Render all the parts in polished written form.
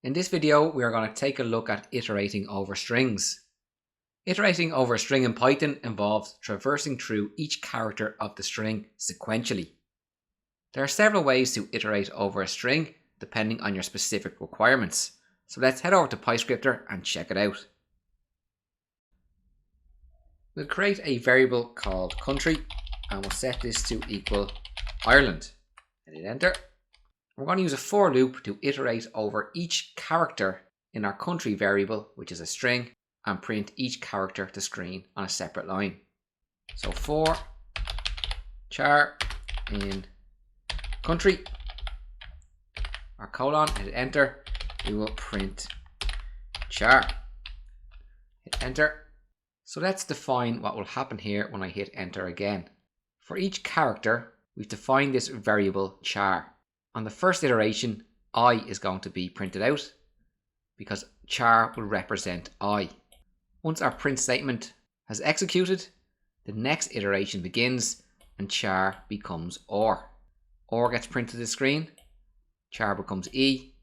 In this video, we are going to take a look at iterating over strings. Iterating over a string in Python involves traversing through each character of the string sequentially. There are several ways to iterate over a string depending on your specific requirements. So let's head over to PyScripter and check it out. We'll create a variable called country and we'll set this to equal Ireland. Hit enter. We're going to use a for loop to iterate over each character in our country variable, which is a string, and print each character to screen on a separate line. So for char in country, our colon, hit enter, we will print char. Hit enter. So let's define what will happen here when I hit enter again. For each character, we've defined this variable char. On the first iteration, I is going to be printed out because char will represent I. Once our print statement has executed, the next iteration begins and char becomes or. Or gets printed to the screen, char becomes E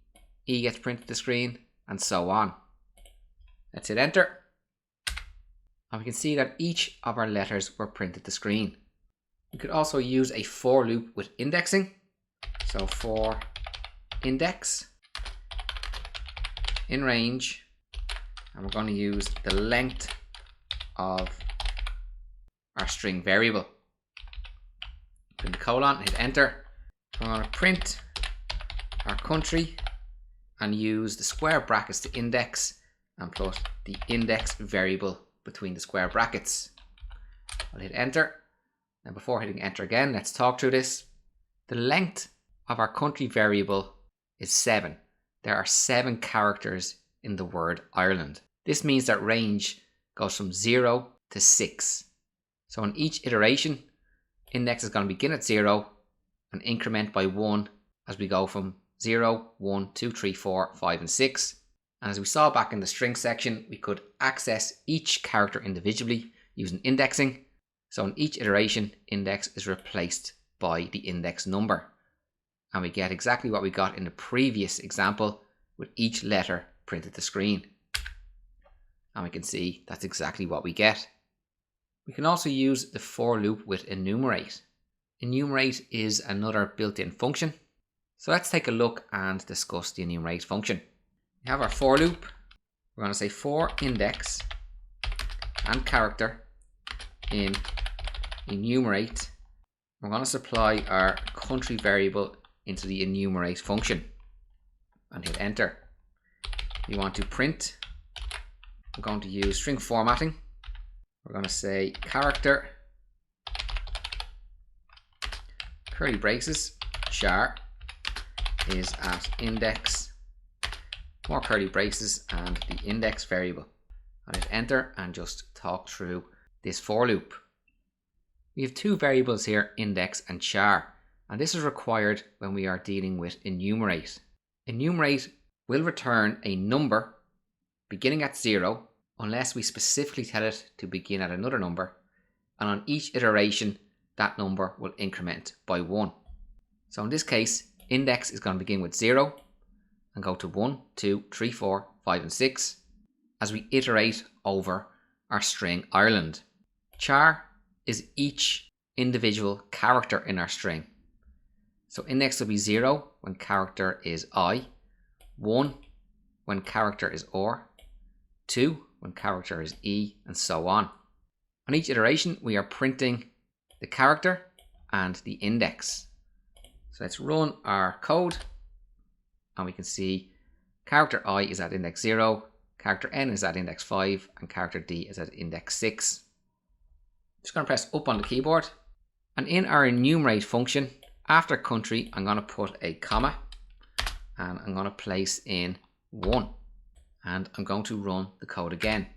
gets printed to the screen, and so on. Let's hit enter. And we can see that each of our letters were printed to screen. We could also use a for loop with indexing. So for index in range, and we're going to use the length of our string variable. Put the colon, hit enter. We're going to print our country and use the square brackets to index and put the index variable between the square brackets. I'll hit enter. Now before hitting enter again, let's talk through this. The length of our country variable is 7. There are 7 characters in the word Ireland. This means that range goes from 0 to 6. So in each iteration, index is going to begin at 0 and increment by 1 as we go from 0, 1, 2, 3, 4, 5 and 6. And as we saw back in the string section, we could access each character individually using indexing. So in each iteration, index is replaced by the index number. And we get exactly what we got in the previous example with each letter printed to screen. And we can see that's exactly what we get. We can also use the for loop with enumerate. Enumerate is another built-in function. So let's take a look and discuss the enumerate function. We have our for loop. We're going to say for index and character in enumerate. We're going to supply our country variable into the enumerate function and hit enter. We want to print. I'm going to use string formatting. We're going to say character curly braces char is at index more curly braces and the index variable. I'll hit enter and just talk through this for loop. We have 2 variables here, index and char. And this is required when we are dealing with enumerate. Enumerate will return a number beginning at 0 unless we specifically tell it to begin at another number. And on each iteration, that number will increment by 1. So in this case, index is going to begin with 0 and go to 1, 2, 3, 4, 5 and 6 as we iterate over our string Ireland. Char is each individual character in our string. So index will be 0 when character is I, 1 when character is or, 2 when character is E, and so on. On each iteration, we are printing the character and the index. So let's run our code and we can see character I is at index 0, character N is at index 5, and character D is at index 6. Just going to press up on the keyboard, and in our enumerate function, after country, I'm going to put a comma and I'm going to place in 1 and I'm going to run the code again.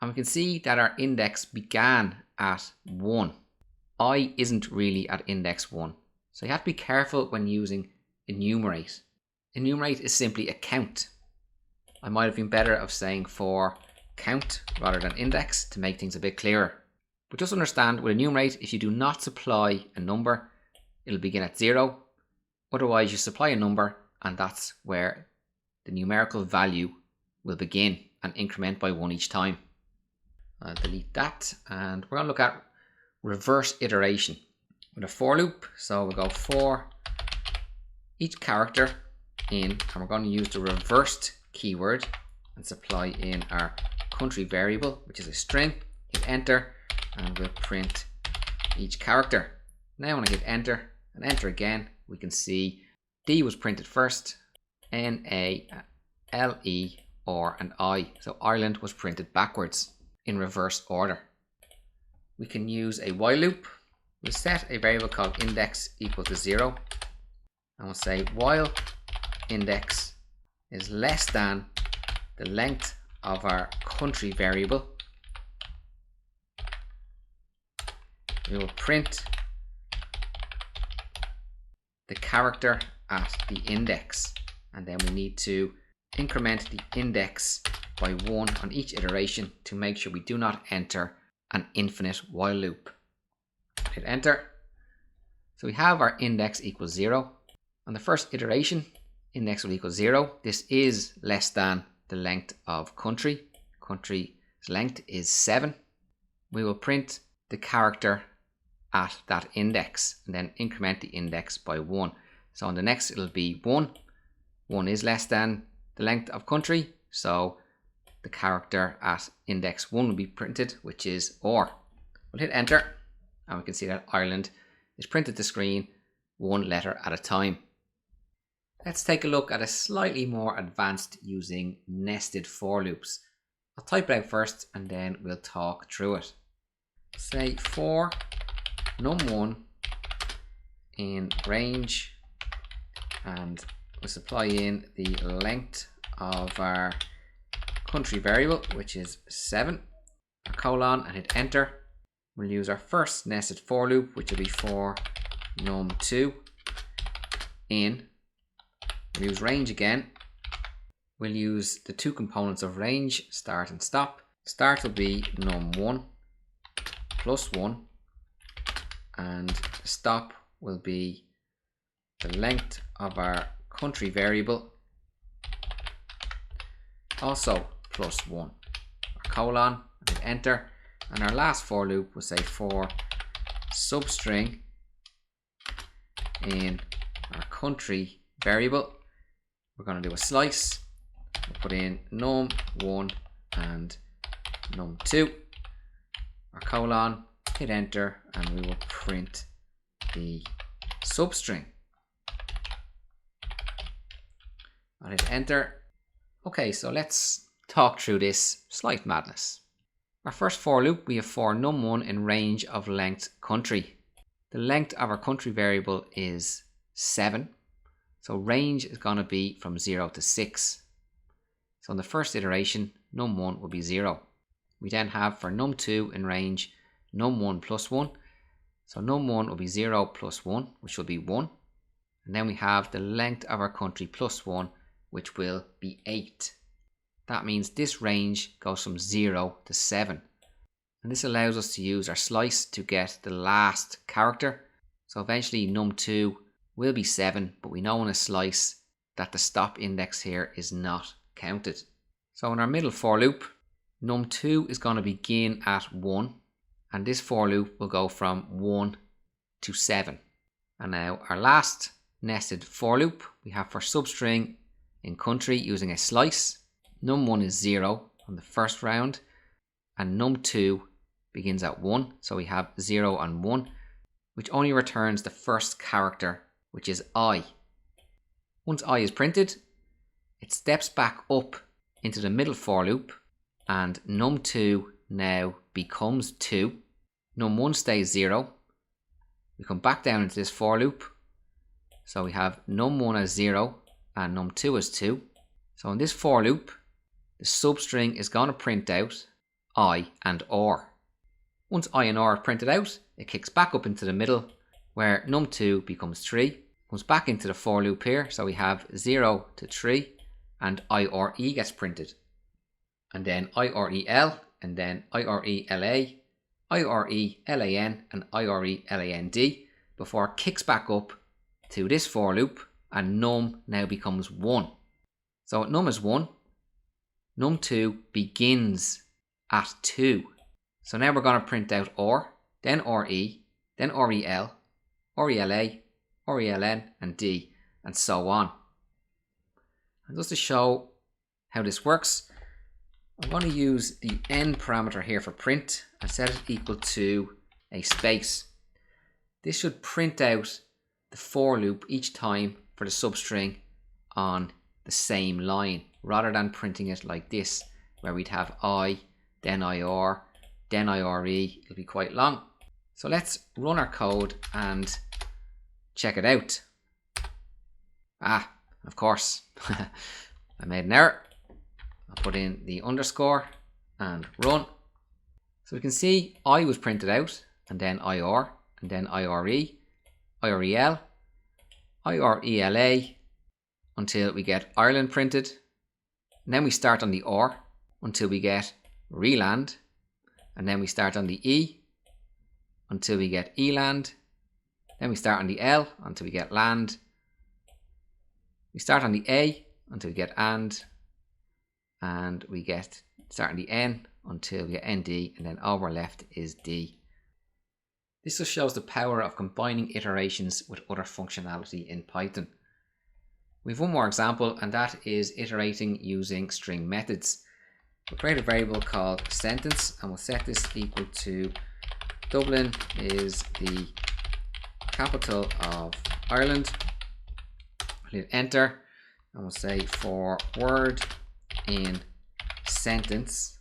And we can see that our index began at 1. I isn't really at index 1. So you have to be careful when using enumerate. Enumerate is simply a count. I might have been better of saying for count rather than index to make things a bit clearer. But just understand with enumerate, if you do not supply a number, it'll begin at 0. Otherwise, you supply a number and that's where the numerical value will begin and increment by 1 each time. I'll delete that, and we're going to look at reverse iteration with a for loop. So we'll go for each character in, and we're going to use the reversed keyword and supply in our country variable, which is a string. Hit enter, and we'll print each character. Now when I hit enter and enter again, we can see D was printed first, N, A, L, E, R, and I. So Ireland was printed backwards in reverse order. We can use a while loop. We'll set a variable called index equal to 0, and we'll say while index is less than the length of our country variable, we will print the character at the index, and then we need to increment the index by 1 on each iteration to make sure we do not enter an infinite while loop. Hit enter. So we have our index equals 0. On the first iteration, index will equal 0. This is less than the length of country. Country's length is 7. We will print the character at that index and then increment the index by 1. So on the next it'll be 1. 1 is less than the length of country, so the character at index 1 will be printed, which is R. We'll hit enter, and we can see that Ireland is printed to screen 1 letter at a time. Let's take a look at a slightly more advanced using nested for loops. I'll type it out first and then we'll talk through it. Say for num1 in range, and we'll supply in the length of our country variable, which is 7, a colon, and hit enter. We'll use our first nested for loop, which will be for num2 in. We'll use range again. We'll use the 2 components of range, start and stop. Start will be num1 plus 1, and stop will be the length of our country variable, also plus 1, our colon, and hit enter. And our last for loop will say for substring in our country variable. We're going to do a slice. We'll put in num1 and num2, our colon, hit enter, and we will print the substring. I'll hit enter. Okay, so let's talk through this slight madness. Our first for loop, we have for num1 in range of length country. The length of our country variable is 7. So range is going to be from 0 to 6. So in the first iteration, num1 will be 0. We then have for num2 in range, num1 plus 1. So num1 will be 0 plus 1, which will be 1. And then we have the length of our country plus 1, which will be 8. That means this range goes from 0 to 7. And this allows us to use our slice to get the last character. So eventually num2 will be 7, but we know in a slice that the stop index here is not counted. So in our middle for loop, num2 is going to begin at 1, and this for loop will go from 1 to 7. And now our last nested for loop, we have for substring in country using a slice. Num1 is 0 on the first round, and num2 begins at 1, so we have 0 and 1, which only returns the first character, which is I. Once I is printed, it steps back up into the middle for loop, and num2 now becomes 2. Num1 stays 0. We come back down into this for loop, so we have num1 as 0 and num2 as 2. So in this for loop, the substring is going to print out I and R. Once I and R are printed out, it kicks back up into the middle where num2 becomes 3. Comes back into the for loop here, so we have 0 to 3, and IRE gets printed. And then IREL, and then IRELA, IRELAN, and IRELAND before it kicks back up to this for loop, and num now becomes 1. So num is 1. Num2 begins at 2. So now we're going to print out OR, then RE, then REL, RELA, RELN, and D, and so on. And just to show how this works, I'm going to use the n parameter here for print and set it equal to a space. This should print out the for loop each time for the substring on the same line, rather than printing it like this, where we'd have I, then IR, then IRE. It'll be quite long. So let's run our code and check it out. Of course, I made an error. I'll put in the underscore and run. So we can see I was printed out, and then IR, and then IRE, IREL, IRELA, until we get Ireland printed. And then we start on the OR until we get RELAND, and then we start on the E until we get ELAND. Then we start on the L until we get LAND. We start on the A until we get and we start on the N until we get ND, and then all we're left is D. This just shows the power of combining iterations with other functionality in Python. We have one more example, and that is iterating using string methods. We'll create a variable called sentence, and we'll set this equal to Dublin is the capital of Ireland. We'll hit enter, and we'll say for word in sentence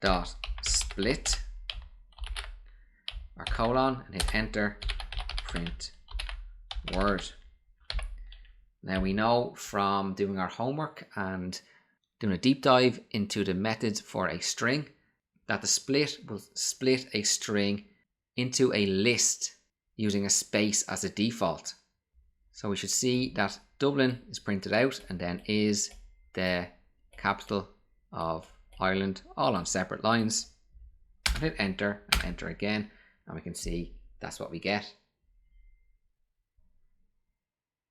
dot split our colon, and hit enter, print word. Now we know from doing our homework and doing a deep dive into the methods for a string that the split will split a string into a list using a space as a default. So we should see that Dublin is printed out, and then is the capital of Ireland, all on separate lines. And hit enter and enter again, and we can see that's what we get.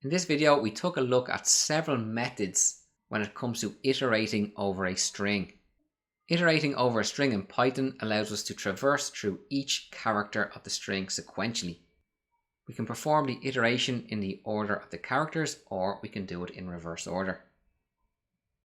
In this video, we took a look at several methods when it comes to iterating over a string. Iterating over a string in Python allows us to traverse through each character of the string sequentially. We can perform the iteration in the order of the characters, or we can do it in reverse order.